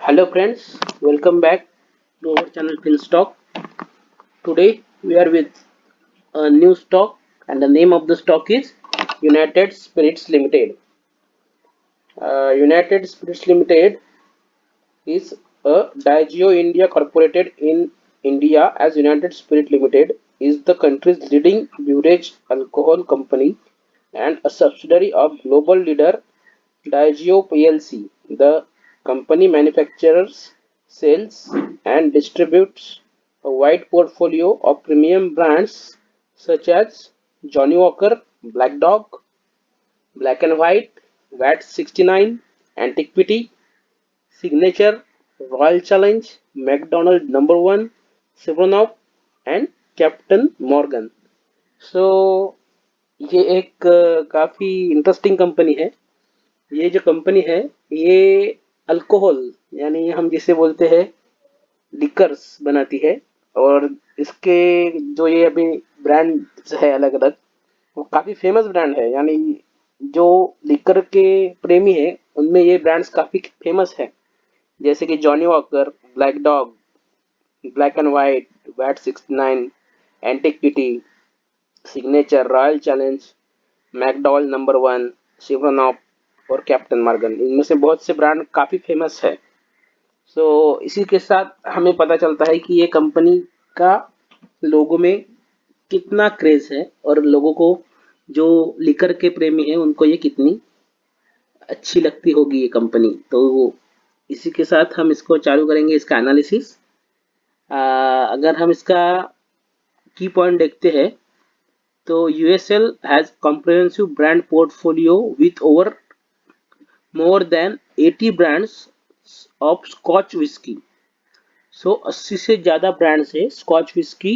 Hello friends, welcome back to our channel FinStock. Today we are with a new stock and the name of the stock is United Spirits Limited. United Spirits Limited is a Diageo India Corporated in India as United Spirit Limited is the country's leading beverage alcohol company and a subsidiary of global leader Diageo plc. The company manufactures, sells, and distributes a wide portfolio of premium brands such as Johnnie Walker, Black Dog, Black and White, VAT 69, Antiquity, Signature, Royal Challenge, McDonald Number One, Smirnoff, and Captain Morgan. So ये एक काफ़ी interesting company है. ये जो company है ये alcohol यानी हम जिसे बोलते हैं लिकर्स बनाती है. और इसके जो ये अभी ब्रांड है अलग अलग वो काफ़ी फेमस ब्रांड है. यानी जो लिकर के प्रेमी है उनमें ये ब्रांड्स काफ़ी फेमस है. जैसे कि Johnnie Walker, Black Dog, Black and White, VAT 69, Antiquity, Signature, Royal Challenge, McDowell's number one, Smirnoff और कैप्टन मॉर्गन. इनमें से बहुत से ब्रांड काफ़ी फेमस है. इसी के साथ हमें पता चलता है कि ये कंपनी का लोगों में कितना क्रेज है और लोगों को जो लिकर के प्रेमी हैं उनको ये कितनी अच्छी लगती होगी ये कंपनी. तो इसी के साथ हम इसको चालू करेंगे इसका एनालिसिस. अगर हम इसका की पॉइंट देखते हैं तो USL has comprehensive brand portfolio with over more than 80 brands of Scotch whisky. 80 से ज़्यादा ब्रांड्स है Scotch whisky,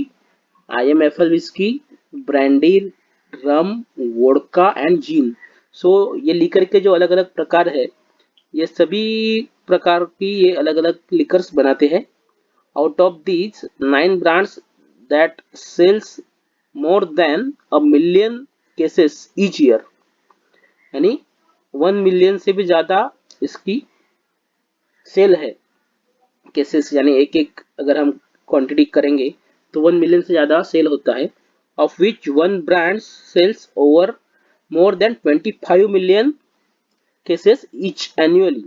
IMFL whisky, brandy, rum, vodka and gin. ये लिकर के जो अलग अलग प्रकार है ये सभी प्रकार की ये अलग अलग लिकर्स बनाते हैं. Out of these 9 brands that sells more than a million cases each year. यानी 1 मिलियन से भी ज़्यादा इसकी सेल है केसेस. यानी एक एक अगर हम क्वांटिटी करेंगे तो 1 मिलियन से ज़्यादा सेल होता है. Of which one brand sells over more than 25 million cases each annually.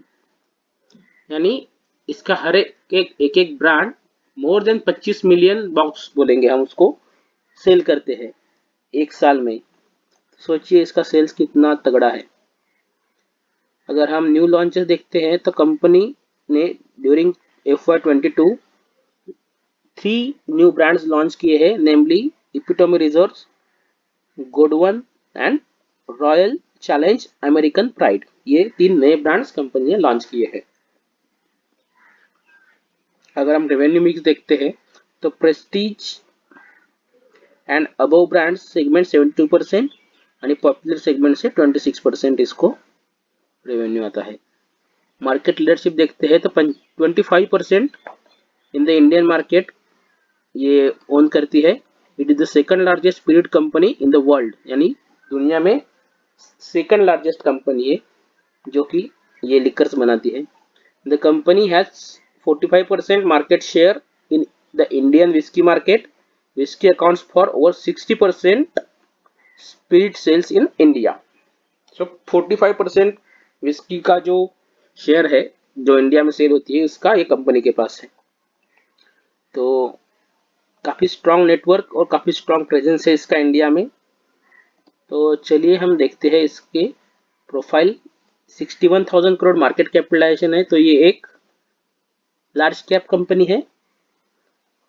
यानी इसका हर एक brand more than 25 million box बोलेंगे हम उसको सेल करते हैं एक साल में. सोचिए इसका सेल्स कितना तगड़ा है. अगर हम न्यू लॉन्चेस देखते हैं तो कंपनी ने during FY22 3 new brands launch किए हैं, namely Epitome Reserves, Godwin and Royal Challenge American Pride. ये 3 नए ब्रांड्स कंपनी ने लॉन्च किए हैं. अगर हम रेवेन्यू मिक्स देखते हैं तो Prestige and above brand segment 72% आणि पॉपुलर सेगमेंट से 26% इसको रेवेन्यू आता है. मार्केट लीडरशिप देखते हैं तो 25% इन द इंडियन मार्केट ये ओन करती है. It is the second largest spirit company in the world. यानी दुनिया में सेकंड लार्जेस्ट कंपनी है जो कि ये लिकर्स बनाती है. The company has 45% market share in the Indian whisky market. Whisky accounts for over 60% spirit sales in India. 45% whisky का जो शेयर है जो इंडिया में सेल होती है उसका ये कंपनी के पास है. तो काफ़ी स्ट्रॉन्ग नेटवर्क और काफ़ी स्ट्रॉन्ग प्रेजेंस है इसका इंडिया में. तो चलिए हम देखते हैं इसके प्रोफाइल. 61,000 करोड़ मार्केट कैपिटलाइजेशन है. तो ये एक लार्ज कैप कंपनी है.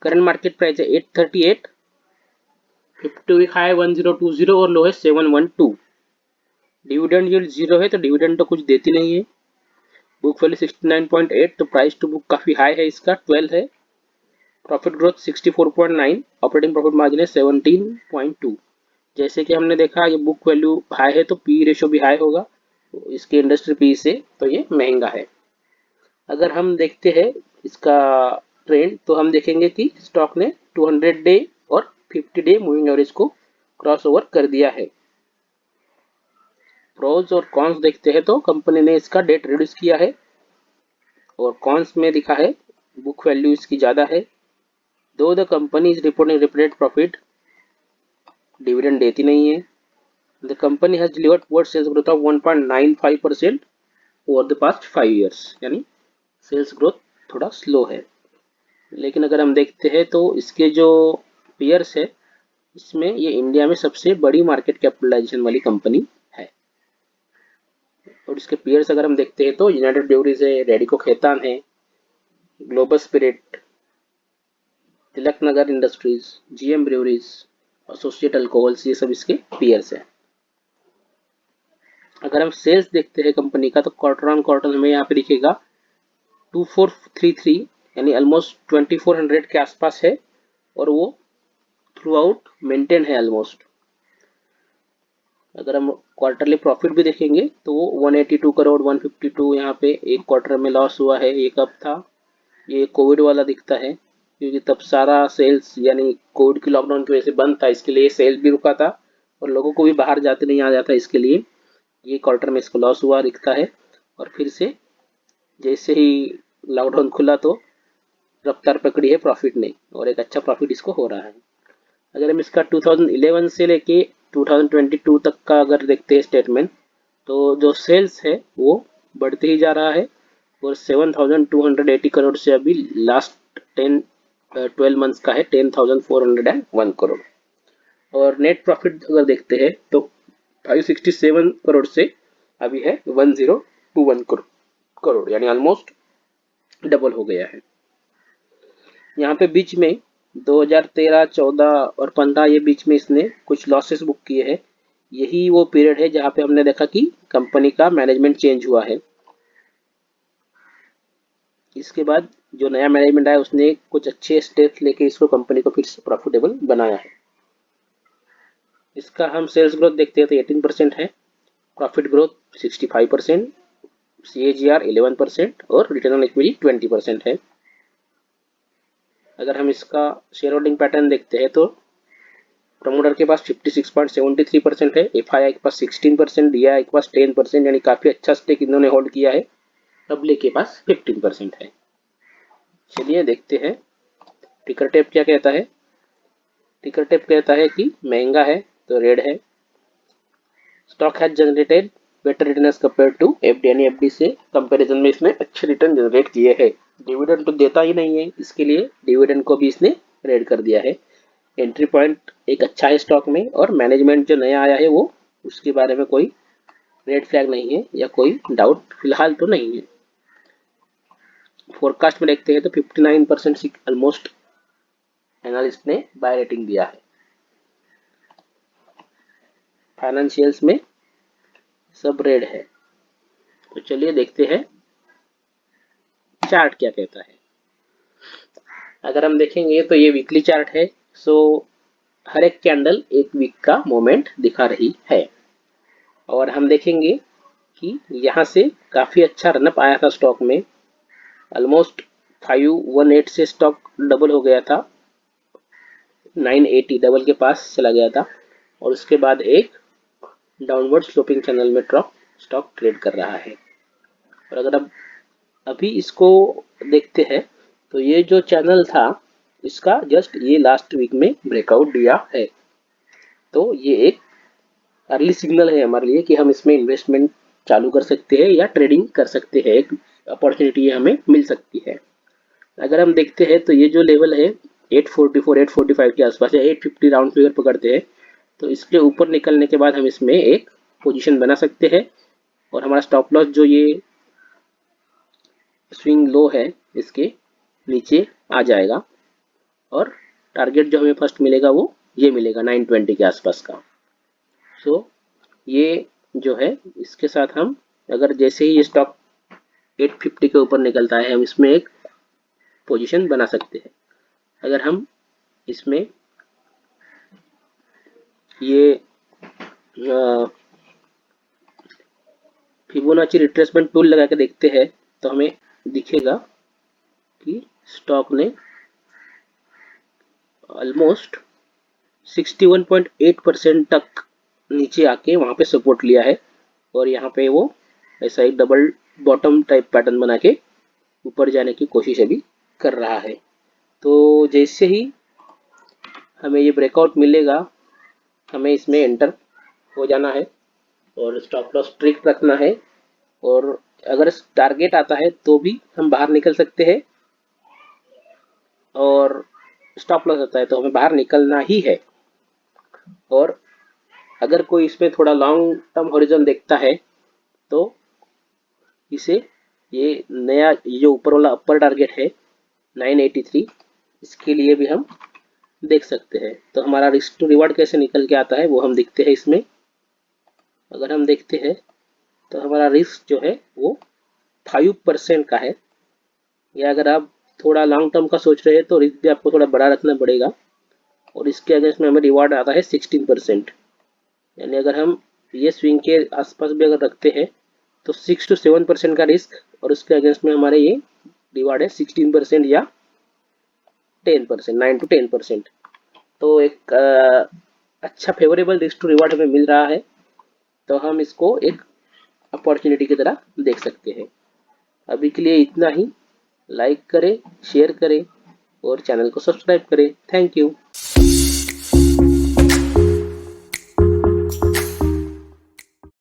करंट मार्केट प्राइस है 838, 50 हाई 1020 और लो है 712. डिविडेंड यील्ड 0 है तो डिविडेंड तो कुछ देती नहीं है. बुक वैल्यू 69.8 तो प्राइस टू बुक काफ़ी हाई है इसका 12 है. Profit growth 64.9, operating profit margin है 17.2. जैसे कि हमने देखा ये बुक वैल्यू हाई है तो पी रेशो भी हाई होगा इसके इंडस्ट्री पी से, तो ये महंगा है. अगर हम देखते हैं इसका ट्रेंड तो हम देखेंगे कि स्टॉक ने 200 डे और 50 डे मूविंग एवरेज को क्रॉस ओवर कर दिया है. प्रोज और कॉन्स देखते हैं तो कंपनी ने इसका डेट रिड्यूस किया है. और कॉन्स में दिखा है बुक वैल्यू इसकी ज़्यादा है। Though the company is reporting reported profit, dividend देती नहीं है। The company has delivered poor sales growth of 1.95% over the past 5 years, यानी सेल्स ग्रोथ थोड़ा स्लो है। लेकिन अगर हम देखते हैं तो इसके जो पीयर्स है इसमें ये इंडिया में सबसे बड़ी मार्केट कैपिटलाइजेशन वाली कंपनी है। और इसके पीयर्स अगर हम देखते हैं तो यूनाइटेड ब्रूअरीज है, रेडिको खैतान है, Global Spirit, Tilak Nagar Industries, GM Breweries, Associate Alcohols, ये सब इसके पीयर्स है। अगर हम सेल्स देखते हैं कंपनी का तो क्वार्टर ऑन क्वार्टर हमें यहाँ पे दिखेगा 2433, यानी ऑलमोस्ट 2400 के आसपास है और वो थ्रू आउट मेंटेन है ऑलमोस्ट। अगर हम क्वार्टरली प्रॉफिट भी देखेंगे तो वो 182 करोड़ 152 यहाँ पे एक क्वार्टर में लॉस हुआ है। ये कब था? ये कोविड वाला दिखता है क्योंकि तब सारा सेल्स यानी कोविड की लॉकडाउन की वजह से बंद था, इसके लिए सेल्स भी रुका था और लोगों को भी बाहर जाते नहीं आ जाता, इसके लिए ये क्वार्टर में इसको लॉस हुआ दिखता है। और फिर से जैसे ही लॉकडाउन खुला तो रफ्तार पकड़ी है प्रॉफिट ने और एक अच्छा प्रॉफिट इसको हो रहा है। अगर हम इसका 2011 से लेके 2022 तक का अगर देखते हैं स्टेटमेंट तो जो सेल्स है वो बढ़ते ही जा रहा है और 7280 करोड़ से अभी लास्ट 12 मंथ्स का है 10401 करोड़। और नेट प्रॉफिट अगर देखते हैं तो 567 करोड़ से अभी है 1021 करोड़, यानी ऑलमोस्ट डबल हो गया है। यहाँ पे बीच में 2013, 14 और 15 ये बीच में इसने कुछ लॉसेस बुक किए हैं। यही वो पीरियड है जहाँ पे हमने देखा कि कंपनी का मैनेजमेंट चेंज हुआ है। इसके बाद जो नया मैनेजमेंट आया उसने कुछ अच्छे स्टेप्स लेके इसको कंपनी को फिर से प्रॉफिटेबल बनाया है। इसका हम सेल्स ग्रोथ देखते हैं तो 18% है, प्रॉफिट ग्रोथ 65%, CAGR 11% और रिटर्न ऑन इक्विटी 20% है। अगर हम इसका शेयर होल्डिंग पैटर्न देखते हैं तो प्रमोटर के पास 56.73% है, FII के पास 16%, DII के पास 10%, यानी काफी अच्छा स्टेक इन्होंने होल्ड किया है। पब्लिक के पास 15% है। चलिए देखते हैं टिकर टेप क्या कहता है। टिकर टेप कहता है कि महंगा है तो रेड है। Stock has generated better return as compare to FD, यानी FD से कंपैरिजन में इसने अच्छे रिटर्न जनरेट किए हैं। डिविडेंड तो देता ही नहीं है, इसके लिए डिविडेंड को भी इसने रेड कर दिया है। एंट्री पॉइंट एक अच्छा है स्टॉक में और मैनेजमेंट जो नया आया है वो उसके बारे में कोई रेड फ्लैग नहीं है या कोई डाउट फिलहाल तो नहीं है। फोरकास्ट में देखते हैं तो 59% ऑलमोस्ट एनालिस्ट ने बाय रेटिंग दिया है। फाइनेंशियल्स में सब रेड है। तो चलिए देखते हैं चार्ट क्या कहता है। अगर हम देखेंगे तो ये वीकली चार्ट है, सो हर एक कैंडल एक वीक का मोमेंट दिखा रही है। और हम देखेंगे कि यहाँ से काफी अच्छा रनअप आया था स्टॉक में, ऑलमोस्ट 518 से स्टॉक डबल हो गया था, 980 डबल के पास चला गया था और उसके बाद एक डाउनवर्ड स्लोपिंग चैनल में स्टॉक ट्रेड कर रहा है। और अगर अब अभी इसको देखते हैं तो ये जो चैनल था इसका जस्ट ये लास्ट वीक में ब्रेकआउट दिया है। तो ये एक अर्ली सिग्नल है हमारे लिए कि हम इसमें इन्वेस्टमेंट चालू कर सकते हैं या ट्रेडिंग कर सकते हैं, एक अपॉर्चुनिटी हमें मिल सकती है। अगर हम देखते हैं तो ये जो लेवल है 844 845 के आसपास या 850 राउंड फिगर पकड़ते हैं तो इसके ऊपर निकलने के बाद हम इसमें एक पोजीशन बना सकते हैं और हमारा स्टॉप लॉस जो ये स्विंग लो है इसके नीचे आ जाएगा और टारगेट जो हमें फर्स्ट मिलेगा वो ये मिलेगा 920 के आसपास का। सो ये जो है इसके साथ हम अगर जैसे ही ये स्टॉक 850 के ऊपर निकलता है हम इसमें एक पोजीशन बना सकते हैं। अगर हम इसमें ये फिबोनाची रिट्रेसमेंट टूल लगा के देखते हैं तो हमें दिखेगा कि स्टॉक ने ऑलमोस्ट 61.8% तक नीचे आके वहां पे सपोर्ट लिया है और यहाँ पे वो ऐसा एक डबल बॉटम टाइप पैटर्न बना के ऊपर जाने की कोशिश अभी कर रहा है। तो जैसे ही हमें ये ब्रेकआउट मिलेगा, हमें इसमें एंटर हो जाना है और स्टॉप लॉस स्ट्रिक्ट रखना है। और अगर टारगेट आता है तो भी हम बाहर निकल सकते हैं, और स्टॉप लॉस आता है तो हमें बाहर निकलना ही है। और अगर कोई इसमें थोड़ा लॉन्ग टर्म हॉरिजन देखता है तो इसे ये नया ये जो ऊपर वाला अपर टारगेट है 983, इसके लिए भी हम देख सकते हैं। तो हमारा रिस्क टू रिवार्ड कैसे निकल के आता है वो हम देखते हैं इसमें। अगर हम देखते हैं तो हमारा रिस्क जो है वो 5% का है। या अगर आप थोड़ा लॉन्ग टर्म का सोच रहे हैं तो रिस्क भी आपको थोड़ा बड़ा रखना पड़ेगा, और इसके अगेंस्ट में हमें रिवार्ड आता है 16%। यानी अगर हम ये स्विंग के आसपास भी अगर रखते हैं तो 6 to 7% का रिस्क, और उसके अगेंस्ट में हमारे ये रिवार्ड है 16% या 10%, 9 to 10%। तो एक अच्छा फेवरेबल रिस्क टू रिवार्ड हमें मिल रहा है, तो हम इसको एक अपॉर्चुनिटी की तरह देख सकते हैं। अभी के लिए इतना ही। लाइक करें, शेयर करें और चैनल को सब्सक्राइब करें। Thank you.